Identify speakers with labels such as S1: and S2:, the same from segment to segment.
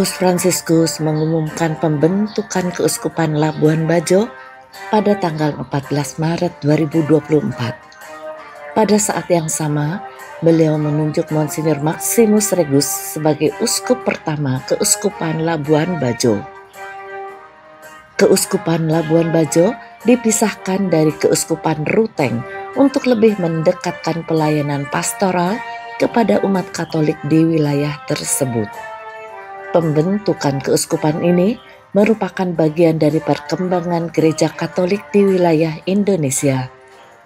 S1: Paus Fransiskus mengumumkan pembentukan Keuskupan Labuan Bajo pada tanggal 14 Maret 2024. Pada saat yang sama, beliau menunjuk Monsinyur Maximus Regus sebagai uskup pertama Keuskupan Labuan Bajo. Keuskupan Labuan Bajo dipisahkan dari Keuskupan Ruteng untuk lebih mendekatkan pelayanan pastoral kepada umat Katolik di wilayah tersebut. Pembentukan keuskupan ini merupakan bagian dari perkembangan gereja Katolik di wilayah Indonesia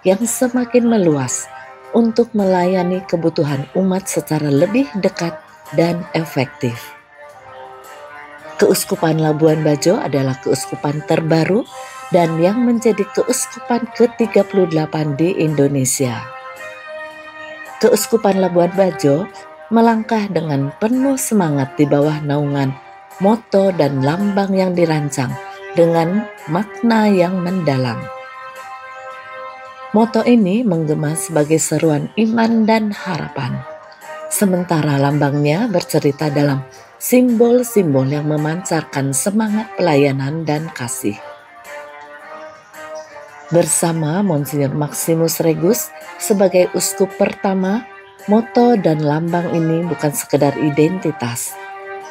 S1: yang semakin meluas untuk melayani kebutuhan umat secara lebih dekat dan efektif. Keuskupan Labuan Bajo adalah keuskupan terbaru dan yang menjadi keuskupan ke-38 di Indonesia. Keuskupan Labuan Bajo melangkah dengan penuh semangat di bawah naungan moto dan lambang yang dirancang dengan makna yang mendalam. Moto ini menggema sebagai seruan iman dan harapan, sementara lambangnya bercerita dalam simbol-simbol yang memancarkan semangat pelayanan dan kasih. Bersama Monsinyur Maximus Regus sebagai uskup pertama, moto dan lambang ini bukan sekedar identitas,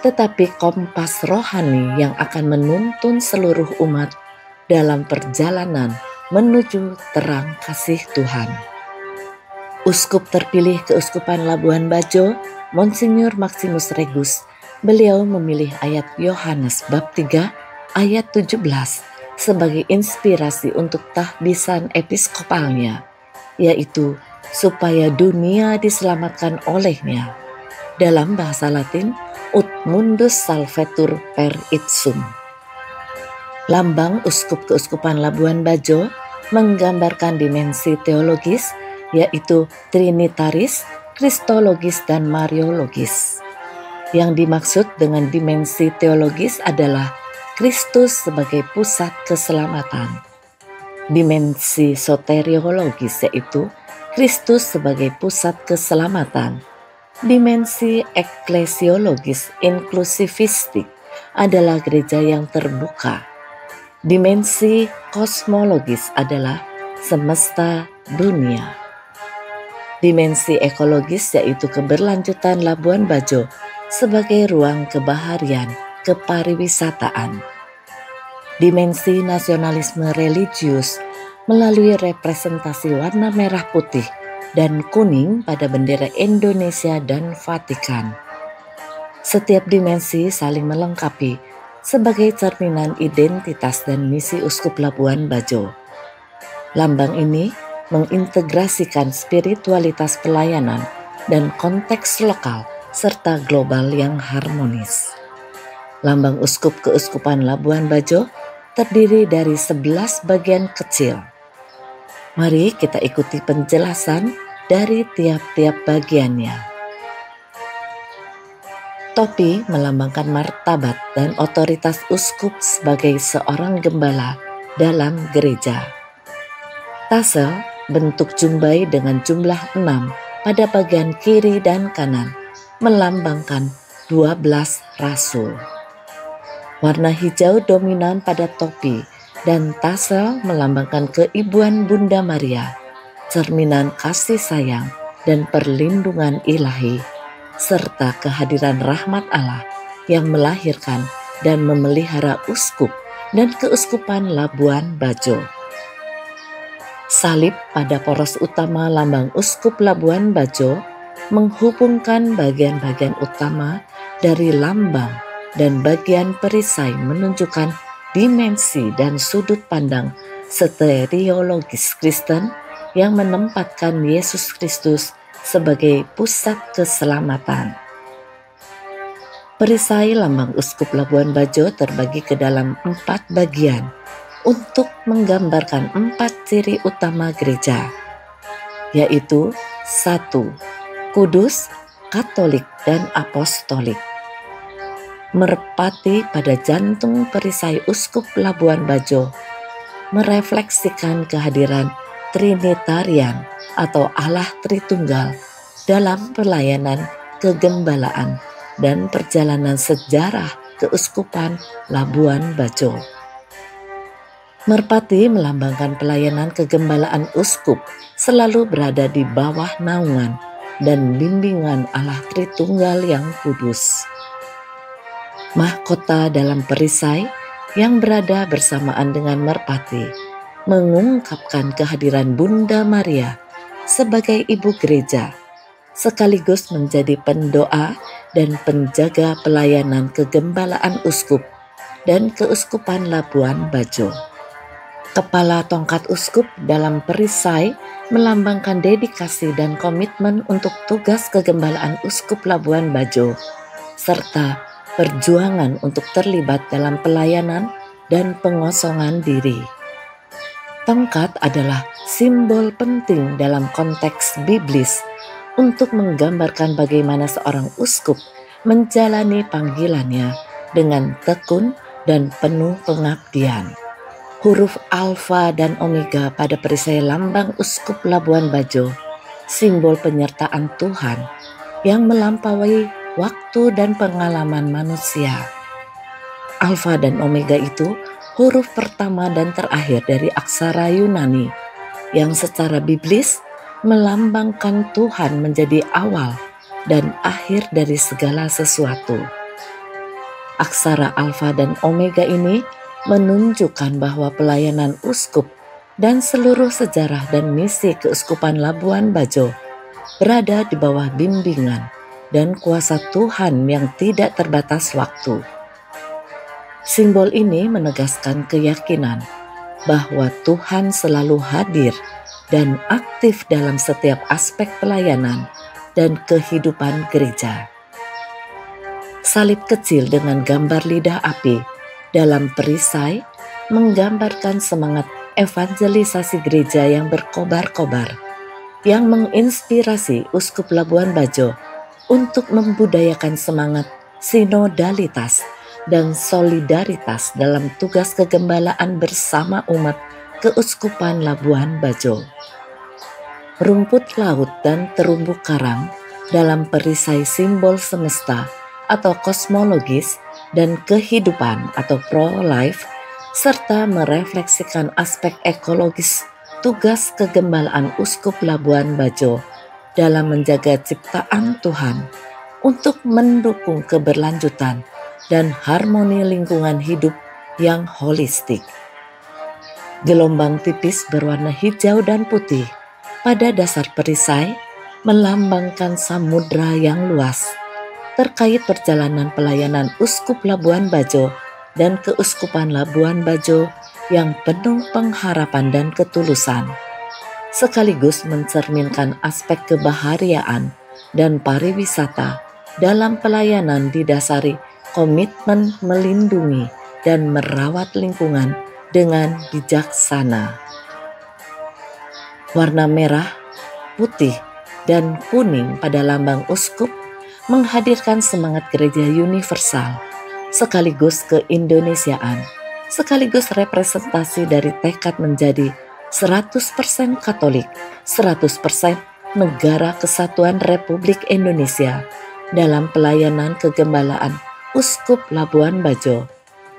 S1: tetapi kompas rohani yang akan menuntun seluruh umat dalam perjalanan menuju terang kasih Tuhan. Uskup terpilih Keuskupan Labuan Bajo, Monsinyur Maximus Regus, beliau memilih ayat Yohanes bab 3 ayat 17 sebagai inspirasi untuk tahbisan episkopalnya, yaitu supaya dunia diselamatkan olehnya. Dalam bahasa Latin, ut mundus salvetur per itsum. Lambang uskup Keuskupan Labuan Bajo menggambarkan dimensi teologis, yaitu trinitaris, kristologis, dan mariologis. Yang dimaksud dengan dimensi teologis adalah Kristus sebagai pusat keselamatan. Dimensi soteriologis yaitu Kristus sebagai pusat keselamatan. Dimensi eklesiologis inklusivistik adalah gereja yang terbuka. Dimensi kosmologis adalah semesta dunia. Dimensi ekologis yaitu keberlanjutan Labuan Bajo sebagai ruang kebaharian kepariwisataan. Dimensi nasionalisme religius melalui representasi warna merah putih dan kuning pada bendera Indonesia dan Vatikan. Setiap dimensi saling melengkapi sebagai cerminan identitas dan misi Uskup Labuan Bajo. Lambang ini mengintegrasikan spiritualitas pelayanan dan konteks lokal serta global yang harmonis. Lambang Uskup Keuskupan Labuan Bajo terdiri dari 11 bagian kecil. Mari kita ikuti penjelasan dari tiap-tiap bagiannya. Topi melambangkan martabat dan otoritas uskup sebagai seorang gembala dalam gereja. Tasel bentuk jumbai dengan jumlah 6 pada bagian kiri dan kanan melambangkan 12 rasul. Warna hijau dominan pada topi dan tasel melambangkan keibuan Bunda Maria, cerminan kasih sayang dan perlindungan ilahi, serta kehadiran rahmat Allah yang melahirkan dan memelihara uskup dan Keuskupan Labuan Bajo. Salib pada poros utama lambang Uskup Labuan Bajo menghubungkan bagian-bagian utama dari lambang dan bagian perisai menunjukkan dimensi dan sudut pandang soteriologis Kristen yang menempatkan Yesus Kristus sebagai pusat keselamatan. Perisai lambang Uskup Labuan Bajo terbagi ke dalam 4 bagian untuk menggambarkan 4 ciri utama gereja, yaitu 1. Kudus, Katolik, dan Apostolik. Merpati pada jantung perisai Uskup Labuan Bajo merefleksikan kehadiran Trinitarian atau Allah Tritunggal dalam pelayanan kegembalaan dan perjalanan sejarah Keuskupan Labuan Bajo. Merpati melambangkan pelayanan kegembalaan uskup selalu berada di bawah naungan dan bimbingan Allah Tritunggal yang kudus. Mahkota dalam perisai yang berada bersamaan dengan merpati mengungkapkan kehadiran Bunda Maria sebagai ibu gereja, sekaligus menjadi pendoa dan penjaga pelayanan kegembalaan uskup dan Keuskupan Labuan Bajo. Kepala tongkat uskup dalam perisai melambangkan dedikasi dan komitmen untuk tugas kegembalaan uskup Labuan Bajo, serta perjuangan untuk terlibat dalam pelayanan dan pengosongan diri. Tongkat adalah simbol penting dalam konteks biblis untuk menggambarkan bagaimana seorang uskup menjalani panggilannya dengan tekun dan penuh pengabdian. Huruf alfa dan omega pada perisai lambang uskup Labuan Bajo, simbol penyertaan Tuhan yang melampaui waktu dan pengalaman manusia. Alfa dan omega itu huruf pertama dan terakhir dari aksara Yunani yang secara biblis melambangkan Tuhan menjadi awal dan akhir dari segala sesuatu. Aksara alfa dan omega ini menunjukkan bahwa pelayanan uskup dan seluruh sejarah dan misi Keuskupan Labuan Bajo berada di bawah bimbingan dan kuasa Tuhan yang tidak terbatas waktu. Simbol ini menegaskan keyakinan bahwa Tuhan selalu hadir dan aktif dalam setiap aspek pelayanan dan kehidupan gereja. Salib kecil dengan gambar lidah api dalam perisai menggambarkan semangat evangelisasi gereja yang berkobar-kobar, yang menginspirasi Uskup Labuan Bajo untuk membudayakan semangat sinodalitas dan solidaritas dalam tugas kegembalaan bersama umat Keuskupan Labuan Bajo. Rumput laut dan terumbu karang dalam perisai simbol semesta atau kosmologis dan kehidupan atau pro-life, serta merefleksikan aspek ekologis tugas kegembalaan Uskup Labuan Bajo dalam menjaga ciptaan Tuhan untuk mendukung keberlanjutan dan harmoni lingkungan hidup yang holistik. Gelombang tipis berwarna hijau dan putih pada dasar perisai melambangkan samudra yang luas terkait perjalanan pelayanan Uskup Labuan Bajo dan Keuskupan Labuan Bajo yang penuh pengharapan dan ketulusan, sekaligus mencerminkan aspek kebahariaan dan pariwisata dalam pelayanan didasari komitmen melindungi dan merawat lingkungan dengan bijaksana. Warna merah, putih, dan kuning pada lambang uskup menghadirkan semangat gereja universal, sekaligus keindonesiaan, sekaligus representasi dari tekad menjadi 100% Katolik, 100% Negara Kesatuan Republik Indonesia dalam pelayanan kegembalaan Uskup Labuan Bajo,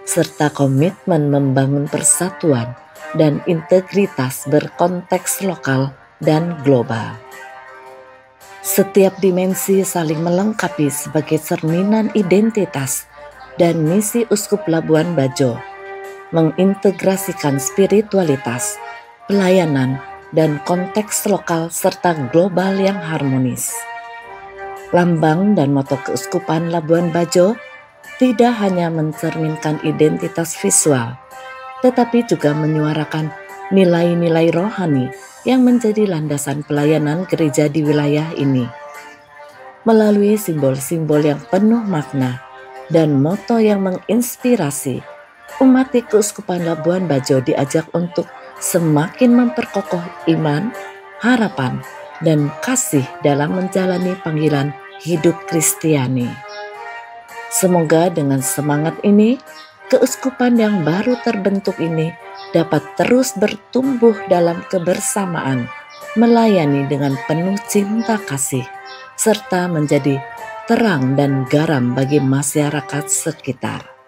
S1: serta komitmen membangun persatuan dan integritas berkonteks lokal dan global. Setiap dimensi saling melengkapi sebagai cerminan identitas dan misi Uskup Labuan Bajo, mengintegrasikan spiritualitas, pelayanan, dan konteks lokal serta global yang harmonis. Lambang dan moto Keuskupan Labuan Bajo tidak hanya mencerminkan identitas visual, tetapi juga menyuarakan nilai-nilai rohani yang menjadi landasan pelayanan gereja di wilayah ini. Melalui simbol-simbol yang penuh makna dan moto yang menginspirasi, umat di Keuskupan Labuan Bajo diajak untuk semakin memperkokoh iman, harapan, dan kasih dalam menjalani panggilan hidup Kristiani. Semoga dengan semangat ini, keuskupan yang baru terbentuk ini dapat terus bertumbuh dalam kebersamaan, melayani dengan penuh cinta kasih, serta menjadi terang dan garam bagi masyarakat sekitar.